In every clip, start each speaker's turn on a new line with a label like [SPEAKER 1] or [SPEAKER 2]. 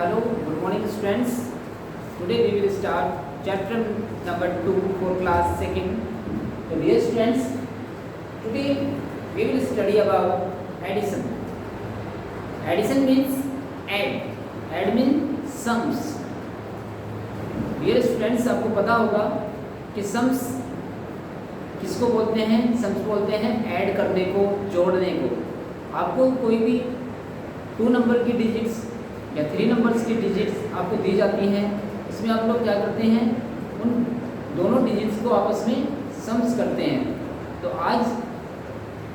[SPEAKER 1] Hello, good morning students. Today we will start chapter number 2 for class 2nd. So dear students, today we will study about addition. Addition means add. Add means sums. Dear students, आपको पता होगा कि sums किसको बोलते हैं? sums बोलते हैं add करने को, जोड़ने को. आपको कोई भी 2 नंबर की डिजिट्स या 3 नंबर्स की डिजिट्स आपको दी जाती हैं. इसमें आप लोग क्या करते हैं? उन दोनों डिजिट्स को आपस में सम्स करते हैं. तो आज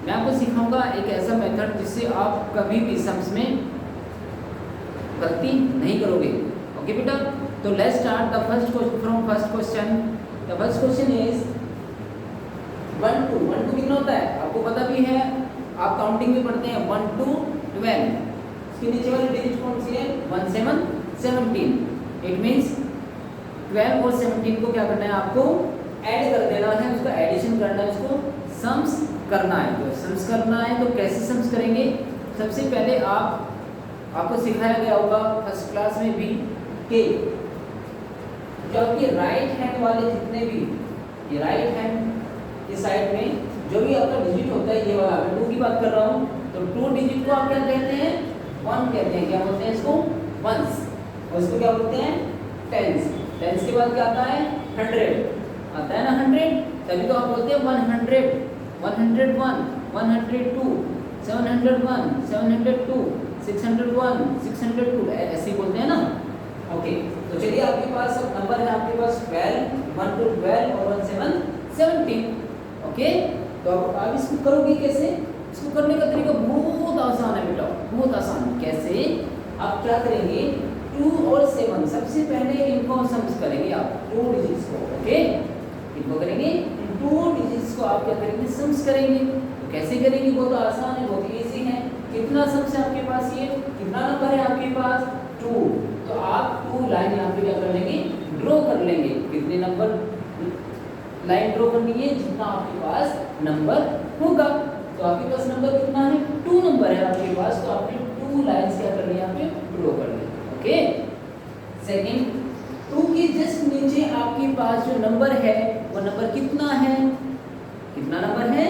[SPEAKER 1] मैं आपको सिखाऊंगा एक ऐसा मेथड जिससे आप कभी भी सम्स में गलती नहीं करोगे. ओके बेटा, तो let's start the first question. The first question is 1 to 1 कितना होता है? आपको पता भी है, आप काउंटिंग में पढ़ते हैं 1 to 12. इसके नीचे वाली डिजिट कौन सी है? 1 7 17. इट मींस 12 और 17 को क्या करना है? आपको ऐड कर देना है, उसका एडिशन करना है, उसको सम्स करना है. तो सम्स करना है तो कैसे सम्स करेंगे? सबसे पहले आपको सिखाया गया होगा फर्स्ट क्लास में भी कि जो आपके राइट हैंड वाले जितने भी ये राइट हैंड के साइड में जो भी आपका डिजिट होता है, ये वाला मैं 2 की बात कर रहा हूँ, तो 2 डिजिट को आप क्या कहते हैं? 1 कहते हैं. क्या बोलते हैं इसको? वंस. और इसको क्या बोलते हैं? टेंस. टेंस के बाद क्या आता है? 100 आता है ना. 100 तभी तो आप बोलते हैं 100, 101, 102, 701, 702, 601, 602, ऐसे ही बोलते हैं ना. ओके, तो चलिए आपके पास अब नंबर है आपके पास 12, 1 to 12 और 1 7 17. ओके, तो आप इसको करोगे कैसे? इसको करने का तरीका बहुत आसान है बेटा, बहुत आसान. कैसे? आप क्या करेंगे? 2 और 7 सबसे पहले इनको सम्स करेंगे आप 2 डिजिट्स को. ओके, इनको करेंगे 2 डिजिट्स को आप क्या करेंगे? सम्स करेंगे. तो कैसे करेंगे? बहुत आसान है, बहुत इजी है. कितना सम्स है आपके पास? ये कितना नंबर है आपके पास? 2. तो आप 2 लाइन यहाँ पे क्या कर लेंगे? ड्रॉ कर लेंगे. कितने नंबर लाइन ड्रॉ करनी है? जितना आपके पास नंबर होगा. तो आपके पास नंबर कितना है? 2 नंबर है आपके पास, तो आपने 2 लाइंस क्या कर ली यहाँ पे? ड्रॉ कर ली. ओके, सेकंड 2 के जस्ट नीचे आपके पास जो नंबर है वो नंबर कितना है? कितना नंबर है?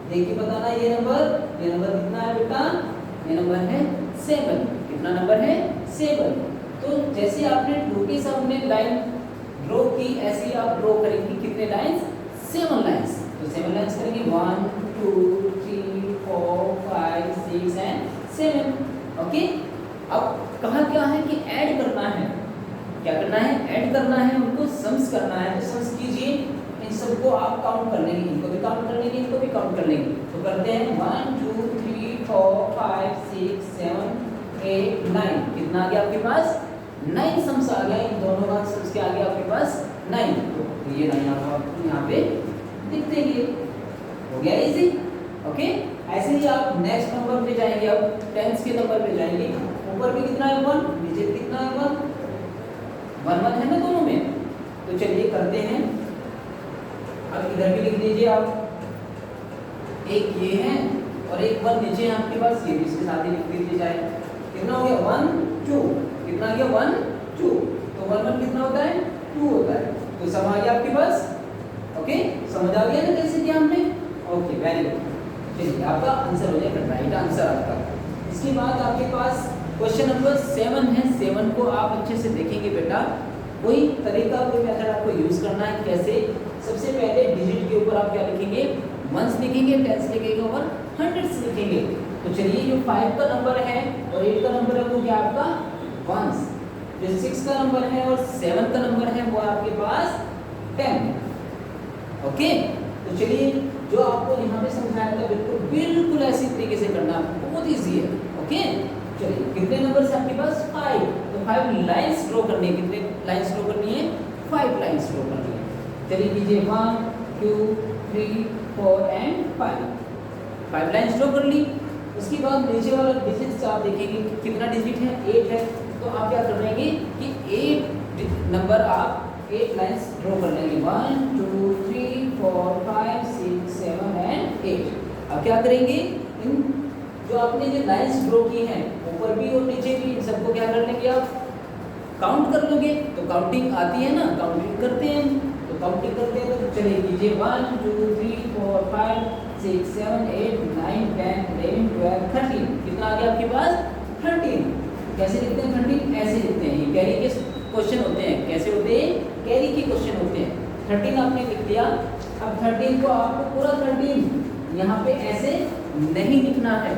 [SPEAKER 1] देखिए बताना. ये नंबर कितना है बेटा? ये नंबर है 7. कितना नंबर है? 7. तो जैसे आपने 2 के सामने लाइन ड्रॉ की, ऐसे ही आप ड्रॉ करेंगे कितने लाइंस? 7 लाइंस. तो 7 लाइंस करेंगे 1 2 3 4 5 6 एंड 7. ओके, अब कहा क्या है कि ऐड करना है. क्या करना है? ऐड करना है, उनको सम्स करना है. तो सम्स कीजिए. इन सबको आप काउंट कर लेंगे, इनको भी काउंट कर लेंगे, इनको भी काउंट कर लेंगे. तो करते हैं 1 2 3 4 5 6 7 8 9. कितना आ गया आपके पास? 9 सम्स आ गया. इन दोनों का सम्स क्या आ गया आपके पास? 9. तो ये 9 आप यहाँ पे लिख देंगे. हो गया इजी. ओके, ऐसे ही आप नेक्स्ट नंबर पे जाएंगे. अब टेंस के नंबर पे जाएंगे. ऊपर भी कितना है? 1. नीचे कितना है? 1 1 है ना दोनों में. तो चलिए करते हैं. अब इधर भी लिख दीजिए आप. एक ये है और एक 1 नीचे है आपके पास, ये भी इसके साथ ही लिख दीजिए. जाए कितना हो गया? 1 2. कितना आ गया? 1 2. तो 1 कितना होता है? 2 होता है. तो सब आ गया आपके पास. ओके, समझ आ गया ना कैसे किया हमने? Okay, very good. चलिए आपका आंसर हो जाएगा राइट आंसर आपका. इसके बाद आपके पास क्वेश्चन नंबर 7 है. 7 को आप अच्छे से देखेंगे बेटा. कोई तरीका, कोई मेथड आपको यूज करना है. कैसे? सबसे पहले डिजिट के ऊपर आप क्या लिखेंगे? वंस लिखेंगे, टेंस लिखेंगे और हंड्रेड्स लिखेंगे. तो चलिए जो 5 का नंबर है और 8 का नंबर है वो क्या आपका? वंस. जो 6 का नंबर है और 7 का नंबर है वो आपके पास 10. ओके, तो चलिए जो आपको यहाँ पे समझाया था बिल्कुल ऐसी तरीके से करना, बहुत इजी है. ओके, चलिए कितने नंबर है आपके पास? 5. तो 5 लाइंस ड्रॉ करनी है. कितने लाइंस ड्रॉ करनी है? 5 लाइंस ड्रॉ करनी है. चलिए कीजिए 1 2 3 4 एंड 5 लाइंस ड्रॉ कर ली. उसके बाद नीचे वाला डिजिट आप देखेंगे कितना डिजिट है? 8 है. तो आप क्या कर लेंगे कि 8 नंबर आप 8 लाइंस ड्रॉ कर लेंगे. 1 2 3 4 5 6 7 एंड 8. अब क्या करेंगे? इन जो आपने जो लाइंस ड्रॉ की हैं ऊपर भी और नीचे भी, इन सबको क्या कर लेंगे आप? काउंट कर लोगे तो काउंटिंग आती है ना, काउंटिंग करते हैं तो काउंटिंग करते हैं तो चलिए कीजिए 1 2 3 4 5 6 7 8 9 10 11 12 13। कितना आ गया आपके पास? 13। कैसे लिखते हैं 13? ऐसे लिखते हैं, ये कैरी के क्वेश्चन होते हैं। कैसे होते हैं? कैरी के क्वेश्चन होते हैं। 13 आपने लिख दिया। अब 13 को आपको पूरा 13 यहाँ पे ऐसे नहीं लिखना है।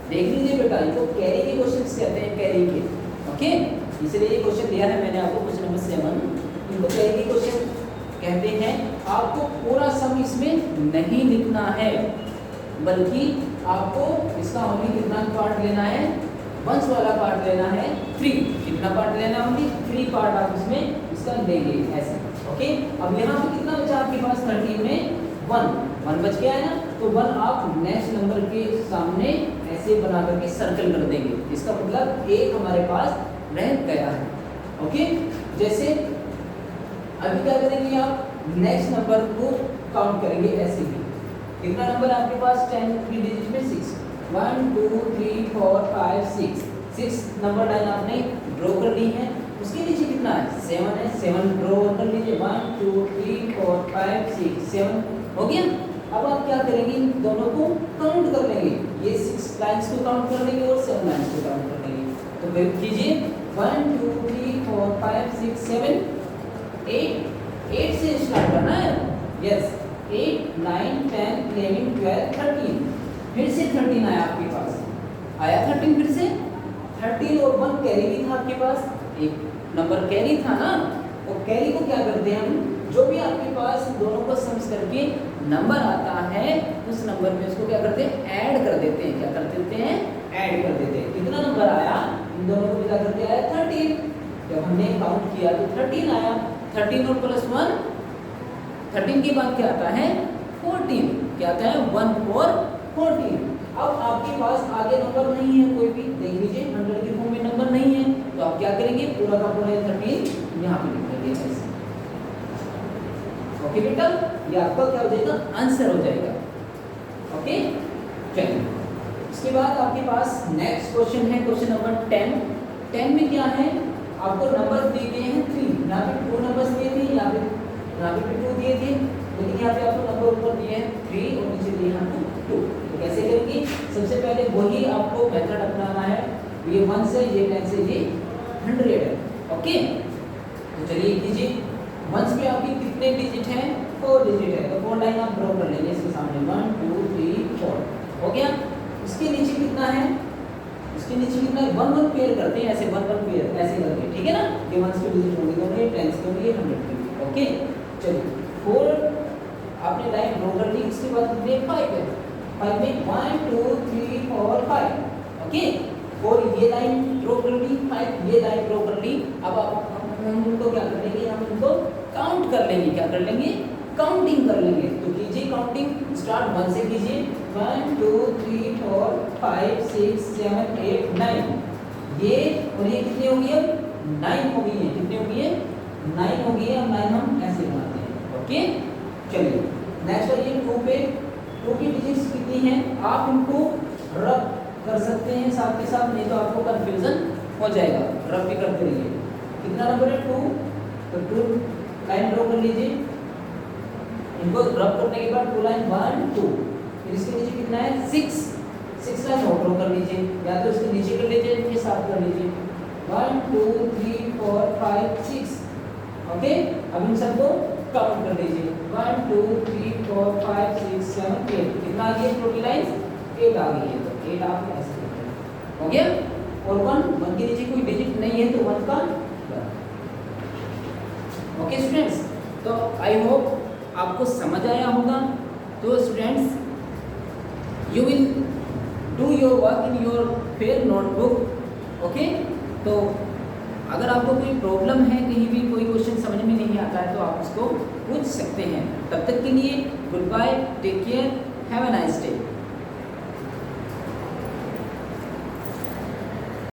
[SPEAKER 1] देख लीजिए बेटा, इनको कैरी के क्वेश्चन कहते हैं, कैरी के। ओके, इसलिए ये क्वेश्चन दिया है मैंने आपको, क्वेश्चन नंबर 7। इनको कैरी के क्वेश्चन कहते हैं। आपको पूरा सम इसमें नहीं लिखना है, बल्कि आपको इसका ओनली कितना पार्ट लेना है? वंश वाला पार्ट लेना है 3। कितना पार्ट लेना है? ओनली 3 पार्ट आप इसमें इसका लेंगे ऐसे। ओके, अब यहाँ पे कितना बचा आपके पास? 13 में 1 बच गया है ना, तो 1 आप नेक्स्ट नंबर के सामने ऐसे बना करके सर्कल कर देंगे। इसका मतलब 1 हमारे पास रह गया है। ओके, जैसे अभी क्या करेंगे आप? नेक्स्ट नंबर को काउंट करेंगे ऐसे भी। कितना नंबर आपके पास? 10 की डिजिट में 6। 1 2 3 4 5 6 नंबर लाइन आपने ड्रॉ कर ली है। उसके नीचे कितना है? 7 है। 7 ड्रॉ कर लीजिए। 1 2 3 4 5 6 7 हो गया। अब आप क्या करेंगे? इन दोनों को काउंट कर लेंगे। ये 6 लाइंस को काउंट कर लेंगे और 7 लाइंस को काउंट कर लेंगे। तो फिर कीजिए 1 2 3 4 5 6 7 8 से स्टार्ट करना है। यस, 8 9 10 11 12 13। फिर से 13 आया आपके पास। आया 13 फिर से 13 और 1 कैरी भी था आपके पास। एक नंबर कैरी था ना, वो कैरी को क्या करते हैं हम? जो भी आपके पास दोनों को सम्स करके नंबर आता है, उस नंबर में उसको क्या करते हैं? ऐड कर देते हैं। क्या कर देते हैं? ऐड कर देते हैं। कितना नंबर आया? इन दोनों को मिला करके आया 13। जब हमने काउंट किया तो 13 आया। 13 और प्लस 1, 13 के बाद क्या आता है? 14। क्या आता है? 1 और 14। अब आपके पास आगे नंबर नहीं है कोई भी, देख लीजिए 100 के फॉर्म में नंबर नहीं है, तो आप क्या करेंगे? पूरा का पूरा 13 यहाँ पे लिख देंगे ऐसे। ओके बेटा, ये आपका क्या हो जाएगा? आंसर हो जाएगा। ओके, चलिए इसके बाद आपके पास नेक्स्ट क्वेश्चन है, क्वेश्चन नंबर 10। 10 में क्या है? आपको नंबर दिए गए हैं 3। यहाँ पे 2 नंबर्स दिए थे, यहाँ पे 2 दिए थे, लेकिन यहाँ पे आपको नंबर ऊपर दिए हैं 3 और नीचे दिए हैं 2। तो कैसे करेंगे? सबसे पहले वही आपको मेथड अपनाना है। ये 1 से, ये 10 से, ये 100 है। ओके, तो चलिए कीजिए। 1 पे आपकी कितने डिजिट हैं? 4 डिजिट है, तो 4 लाइन आप ड्रॉ कर लेंगे इसके सामने। 1 2 3 4 हो गया। इसके नीचे कितना है? इसके नीचे कितना है? 1 1 पेयर करते हैं ऐसे, 1 1 पेयर ऐसे करके, ठीक है ना? ये 1 के डिजिट होंगे दोनों, 10 के होंगे, 100 के। ओके, चलिए 4 आपने लाइन ड्रॉ कर ली। इसके बाद कितने? 5 है। 5 में 1 2 3 4 5। ओके, और ये लाइन ड्रॉ कर ली, 5 ये लाइन ड्रॉ कर ली। अब आप हम इनको क्या कर लेंगे? हम इनको काउंट कर लेंगे। क्या कर लेंगे? काउंटिंग कर लेंगे। तो कीजिए काउंटिंग, स्टार्ट 1 से कीजिए। 1 2 3 4 5 6 7 8 9। ये और ये कितनी होगी? अब 9 हो गई है। कितनी हो गई है? 9 हो गई है। अब 9 हम ऐसे बनाते हैं। ओके, चलिए नेक्स्ट आइए 2 पे। 2 की डिजिट्स कितनी हैं? आप इनको रब कर सकते हैं साथ के साथ, नहीं तो आपको कंफ्यूजन हो जाएगा। रब भी करते रहिए। कितना नंबर है? 2। तो 2 लाइन ड्रॉ कर लीजिए। इनको रब करने के बाद 2 लाइन 1 2। फिर इसके नीचे कितना है? 6 लाइन और ड्रॉ कर लीजिए, या तो इसके नीचे कर लीजिए, इनके साथ कर लीजिए। 1 2 3 4 5 6। ओके, अब इन सबको काउंट कर लीजिए। 1 2 3 4 5 6 7 8। कितना आ गया? टोटल लाइन 8 आ गई है। तो 8 आप ऐसे करते हैं। हो गया। और 1 के नीचे कोई डिजिट नहीं है, तो 1 का। ओके स्टूडेंट्स, तो आई होप आपको समझ आया होगा। तो students, you will do your work in your fair notebook. Okay, तो अगर आपको कोई प्रॉब्लम है, कहीं भी कोई क्वेश्चन समझ में नहीं आता है, तो आप उसको पूछ सकते हैं। तब तक के लिए goodbye, take care, have a nice day.